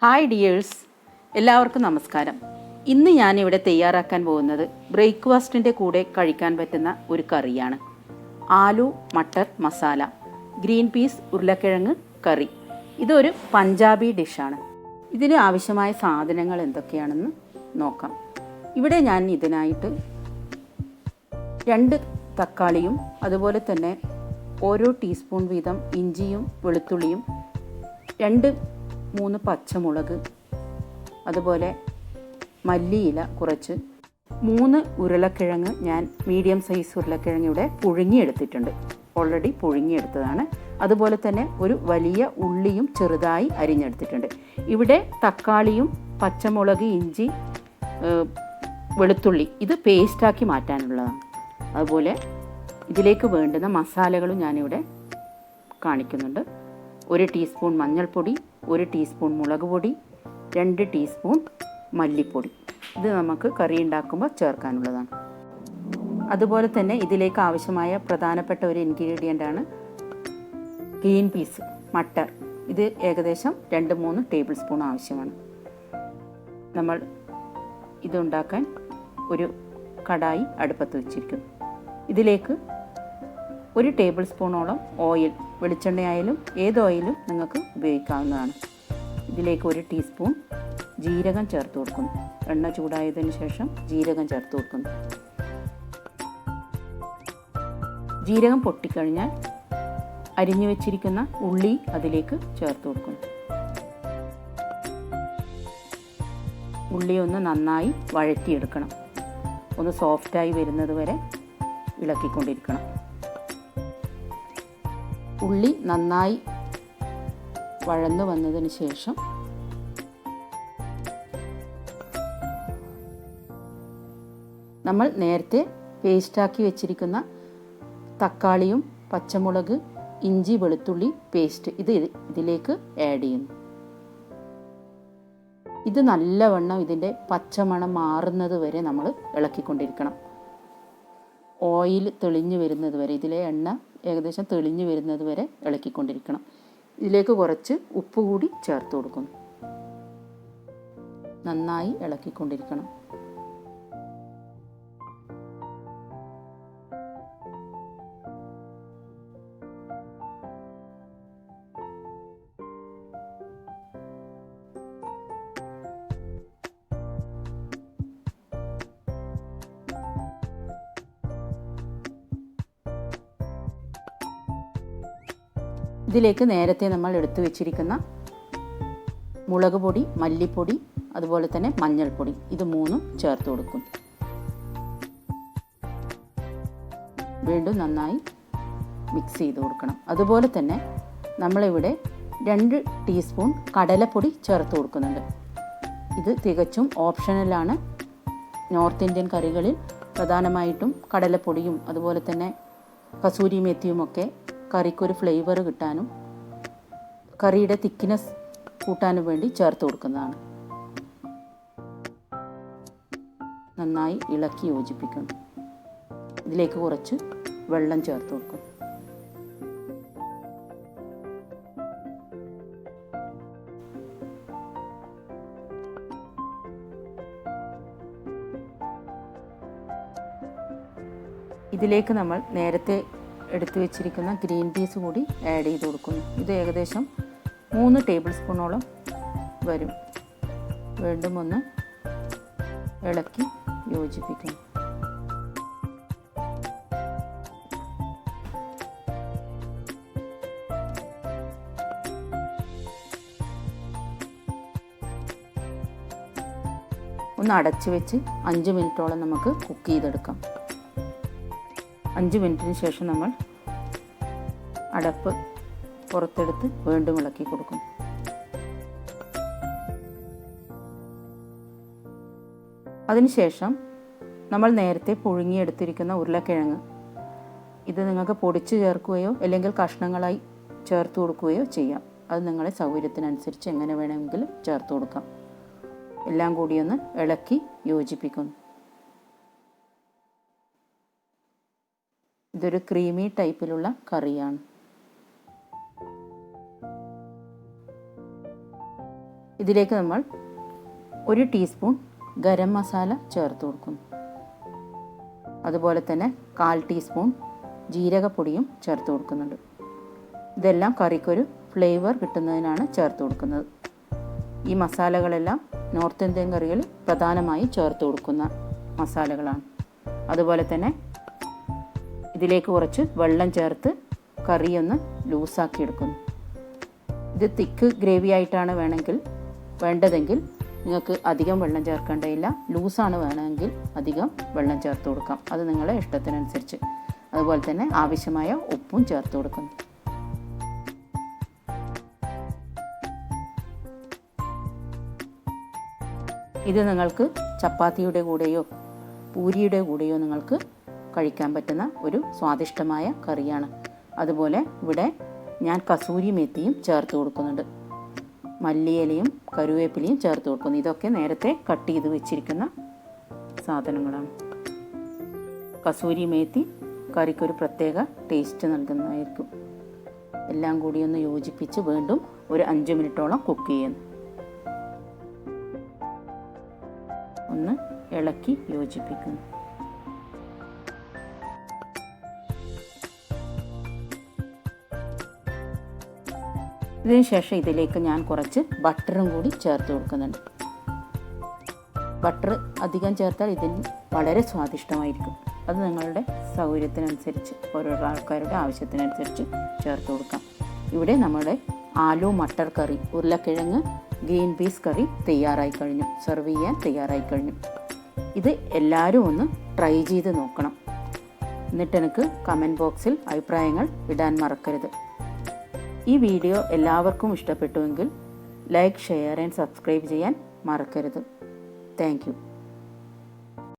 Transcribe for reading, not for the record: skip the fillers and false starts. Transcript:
Hi dears, എല്ലാവർക്കും നമസ്കാരം. ഇന്ന് ഞാനിവിടെ തയ്യാറാക്കാൻ പോകുന്നത് ബ്രേക്ക്ഫാസ്റ്റിൻ്റെ കൂടെ കഴിക്കാൻ പറ്റുന്ന ഒരു കറിയാണ്. ആലു മട്ടർ മസാല, ഗ്രീൻ പീസ് ഉരുളക്കിഴങ്ങ് കറി. ഇതൊരു പഞ്ചാബി ഡിഷാണ്. ഇതിന് ആവശ്യമായ സാധനങ്ങൾ എന്തൊക്കെയാണെന്ന് നോക്കാം. ഇവിടെ ഞാൻ ഇതിനായിട്ട് 2 തക്കാളിയും അതുപോലെ തന്നെ ഓരോ ടീസ്പൂൺ വീതം ഇഞ്ചിയും വെളുത്തുള്ളിയും 2-3 പച്ചമുളക്, അതുപോലെ മല്ലിയില കുറച്ച്, 3 ഉരുളക്കിഴങ്ങ്. ഞാൻ മീഡിയം സൈസ് ഉരുളക്കിഴങ്ങ് ഇവിടെ പുഴുങ്ങിയെടുത്തിട്ടുണ്ട്, ഓൾറെഡി പുഴുങ്ങിയെടുത്തതാണ്. അതുപോലെ തന്നെ ഒരു വലിയ ഉള്ളിയും ചെറുതായി അരിഞ്ഞെടുത്തിട്ടുണ്ട്. ഇവിടെ തക്കാളിയും പച്ചമുളക്, ഇഞ്ചി, വെളുത്തുള്ളി ഇത് പേസ്റ്റാക്കി മാറ്റാനുള്ളതാണ്. അതുപോലെ ഇതിലേക്ക് വേണ്ടുന്ന മസാലകളും ഞാനിവിടെ കാണിക്കുന്നുണ്ട്. 1 ടീസ്പൂൺ മഞ്ഞൾപ്പൊടി, 1 ടീസ്പൂൺ മുളക് പൊടി, 2 ടീസ്പൂൺ മല്ലിപ്പൊടി. ഇത് നമുക്ക് കറി ഉണ്ടാക്കുമ്പോൾ ചേർക്കാനുള്ളതാണ്. അതുപോലെ തന്നെ ഇതിലേക്ക് ആവശ്യമായ പ്രധാനപ്പെട്ട ഒരു ഇൻഗ്രീഡിയൻ്റാണ് ഗ്രീൻ പീസ് മട്ടർ. ഇത് ഏകദേശം 2-3 ടേബിൾ സ്പൂൺ ആവശ്യമാണ്. നമ്മൾ ഇതുണ്ടാക്കാൻ ഒരു കടായി അടുപ്പത്ത് വെച്ചിരിക്കുന്നു. ഇതിലേക്ക് 1 ടേബിൾ സ്പൂണോളം ഓയിൽ, വെളിച്ചെണ്ണയായാലും ഏത് ഓയിലും നിങ്ങൾക്ക് ഉപയോഗിക്കാവുന്നതാണ്. ഇതിലേക്ക് 1 ടീസ്പൂൺ ജീരകം ചേർത്ത് കൊടുക്കുന്നു. എണ്ണ ചൂടായതിനു ശേഷം ജീരകം ചേർത്ത് കൊടുക്കുന്നു. ജീരകം പൊട്ടിക്കഴിഞ്ഞാൽ അരിഞ്ഞു വെച്ചിരിക്കുന്ന ഉള്ളി അതിലേക്ക് ചേർത്ത് കൊടുക്കുന്നു. ഉള്ളി ഒന്ന് നന്നായി വഴറ്റിയെടുക്കണം. ഒന്ന് സോഫ്റ്റായി വരുന്നത് വരെ ഇളക്കിക്കൊണ്ടിരിക്കണം. ഉള്ളി നന്നായി വഴന്നു വന്നതിന് ശേഷം നമ്മൾ നേരത്തെ പേസ്റ്റാക്കി വെച്ചിരിക്കുന്ന തക്കാളിയും പച്ചമുളക്, ഇഞ്ചി, വെളുത്തുള്ളി പേസ്റ്റ് ഇതിലേക്ക് ആഡ് ചെയ്യുന്നു. ഇത് നല്ലവണ്ണം ഇതിൻ്റെ പച്ചമണം മാറുന്നത് വരെ നമ്മൾ ഇളക്കിക്കൊണ്ടിരിക്കണം. ഓയിൽ തെളിഞ്ഞു വരുന്നത് വരെ, ഇതിലെ എണ്ണ ഏകദേശം തെളിഞ്ഞു വരുന്നത് വരെ ഇളക്കിക്കൊണ്ടിരിക്കണം. ഇതിലേക്ക് കുറച്ച് ഉപ്പ് കൂടി ചേർത്ത് കൊടുക്കുന്നു. നന്നായി ഇളക്കിക്കൊണ്ടിരിക്കണം. ഇതിലേക്ക് നേരത്തെ നമ്മൾ എടുത്തു വെച്ചിരിക്കുന്ന മുളക് പൊടി, മല്ലിപ്പൊടി, അതുപോലെ തന്നെ മഞ്ഞൾപ്പൊടി ഇത് 3 ചേർത്ത് കൊടുക്കും. വീണ്ടും നന്നായി മിക്സ് ചെയ്ത് കൊടുക്കണം. അതുപോലെ തന്നെ നമ്മളിവിടെ 2 ടീസ്പൂൺ കടലപ്പൊടി ചേർത്ത് കൊടുക്കുന്നുണ്ട്. ഇത് തികച്ചും ഓപ്ഷണലാണ്. നോർത്ത് ഇന്ത്യൻ കറികളിൽ പ്രധാനമായിട്ടും കടലപ്പൊടിയും അതുപോലെ തന്നെ കസൂരി മേത്തിയുമൊക്കെ കറിക്കൊരു ഫ്ലേവർ കിട്ടാനും കറിയുടെ തിക്നെസ് കൂട്ടാനും വേണ്ടി ചേർത്ത് കൊടുക്കുന്നതാണ്. നന്നായി ഇളക്കി യോജിപ്പിക്കണം. ഇതിലേക്ക് കുറച്ച് വെള്ളം ചേർത്ത് കൊടുക്കും. ഇതിലേക്ക് നമ്മൾ നേരത്തെ എടുത്തു വെച്ചിരിക്കുന്ന ഗ്രീൻ പീസ് കൂടി ആഡ് ചെയ്ത് കൊടുക്കുന്നു. ഇത് ഏകദേശം 3 ടേബിൾ സ്പൂണോളം വരും. വീണ്ടും ഒന്ന് ഇളക്കി യോജിപ്പിക്കുന്നു. ഒന്ന് അടച്ചു വെച്ച് 5 മിനിറ്റോളം നമുക്ക് കുക്ക് ചെയ്തെടുക്കാം. 5 മിനിറ്റിന് ശേഷം നമ്മൾ അടപ്പ് പുറത്തെടുത്ത് വീണ്ടും ഇളക്കി കൊടുക്കും. അതിനുശേഷം നമ്മൾ നേരത്തെ പുഴുങ്ങിയെടുത്തിരിക്കുന്ന ഉരുളക്കിഴങ്ങ് ഇത് നിങ്ങൾക്ക് പൊടിച്ച് ചേർക്കുകയോ അല്ലെങ്കിൽ കഷ്ണങ്ങളായി ചേർത്ത് കൊടുക്കുകയോ ചെയ്യാം. അത് നിങ്ങളുടെ സൗകര്യത്തിനനുസരിച്ച് എങ്ങനെ വേണമെങ്കിലും ചേർത്ത് കൊടുക്കാം. എല്ലാം കൂടി ഒന്ന് ഇളക്കി യോജിപ്പിക്കുന്നു. ഇതൊരു ക്രീമി ടൈപ്പിലുള്ള കറിയാണ്. ഇതിലേക്ക് നമ്മൾ 1 ടീസ്പൂൺ ഗരം മസാല ചേർത്ത് കൊടുക്കുന്നു. അതുപോലെ തന്നെ 1/4 ടീസ്പൂൺ ജീരകപ്പൊടിയും ചേർത്ത് കൊടുക്കുന്നുണ്ട്. ഇതെല്ലാം കറിക്കൊരു ഫ്ലേവർ കിട്ടുന്നതിനാണ് ചേർത്ത് കൊടുക്കുന്നത്. ഈ മസാലകളെല്ലാം നോർത്ത് ഇന്ത്യൻ കറികളിൽ പ്രധാനമായും ചേർത്ത് കൊടുക്കുന്ന മസാലകളാണ്. അതുപോലെ തന്നെ ഇതിലേക്ക് കുറച്ച് വെള്ളം ചേർത്ത് കറിയൊന്ന് ലൂസാക്കി എടുക്കുന്നു. ഇത് തിക്ക് ഗ്രേവി ആയിട്ടാണ് വേണ്ടതെങ്കിൽ നിങ്ങൾക്ക് അധികം വെള്ളം ചേർക്കേണ്ടതില്ല. ലൂസാണ് വേണമെങ്കിൽ അധികം വെള്ളം ചേർത്ത് കൊടുക്കാം. അത് നിങ്ങളുടെ ഇഷ്ടത്തിനനുസരിച്ച്. അതുപോലെ തന്നെ ആവശ്യമായ ഉപ്പും ചേർത്ത് കൊടുക്കുന്നു. ഇത് നിങ്ങൾക്ക് ചപ്പാത്തിയുടെ കൂടെയോ പൂരിയുടെ കൂടെയോ നിങ്ങൾക്ക് കഴിക്കാൻ പറ്റുന്ന ഒരു സ്വാദിഷ്ടമായ കറിയാണ്. അതുപോലെ ഇവിടെ ഞാൻ കസൂരി മേത്തിയും ചേർത്ത് കൊടുക്കുന്നുണ്ട്. മല്ലിയിലയും കറിവേപ്പിലയും ചേർത്ത് കൊടുക്കുന്നു. ഇതൊക്കെ നേരത്തെ കട്ട് ചെയ്ത് വെച്ചിരിക്കുന്ന സാധനങ്ങളാണ്. കസൂരി മേത്തി കറിക്കൊരു പ്രത്യേക ടേസ്റ്റ് നൽകുന്നതായിരിക്കും. എല്ലാം കൂടി ഒന്ന് യോജിപ്പിച്ച് വീണ്ടും ഒരു 5 മിനിറ്റോളം കുക്ക് ചെയ്യുന്നു. ഒന്ന് ഇളക്കി യോജിപ്പിക്കുന്നു. ഇതിന് ശേഷം ഇതിലേക്ക് ഞാൻ കുറച്ച് ബട്ടറും കൂടി ചേർത്ത് കൊടുക്കുന്നുണ്ട്. ബട്ടർ അധികം ചേർത്താൽ ഇതിന് വളരെ സ്വാദിഷ്ടമായിരിക്കും. അത് നിങ്ങളുടെ സൗകര്യത്തിനനുസരിച്ച് ഓരോരോ ആൾക്കാരുടെ ആവശ്യത്തിനനുസരിച്ച് ചേർത്ത് കൊടുക്കാം. ഇവിടെ നമ്മുടെ ആലു മട്ടർ കറി, ഉരുളക്കിഴങ്ങ് ഗ്രീൻ പീസ് കറി തയ്യാറായി കഴിഞ്ഞു. സെർവ് ചെയ്യാൻ തയ്യാറായി കഴിഞ്ഞു. ഇത് എല്ലാവരും ഒന്ന് ട്രൈ ചെയ്ത് നോക്കണം. എന്നിട്ട് എനിക്ക് കമൻറ്റ് ബോക്സിൽ അഭിപ്രായങ്ങൾ ഇടാൻ മറക്കരുത്. ഈ വീഡിയോ എല്ലാവർക്കും ഇഷ്ടപ്പെട്ടുവെങ്കിൽ ലൈക്ക്, ഷെയർ ആൻഡ് സബ്സ്ക്രൈബ് ചെയ്യാൻ മറക്കരുത്. Thank you.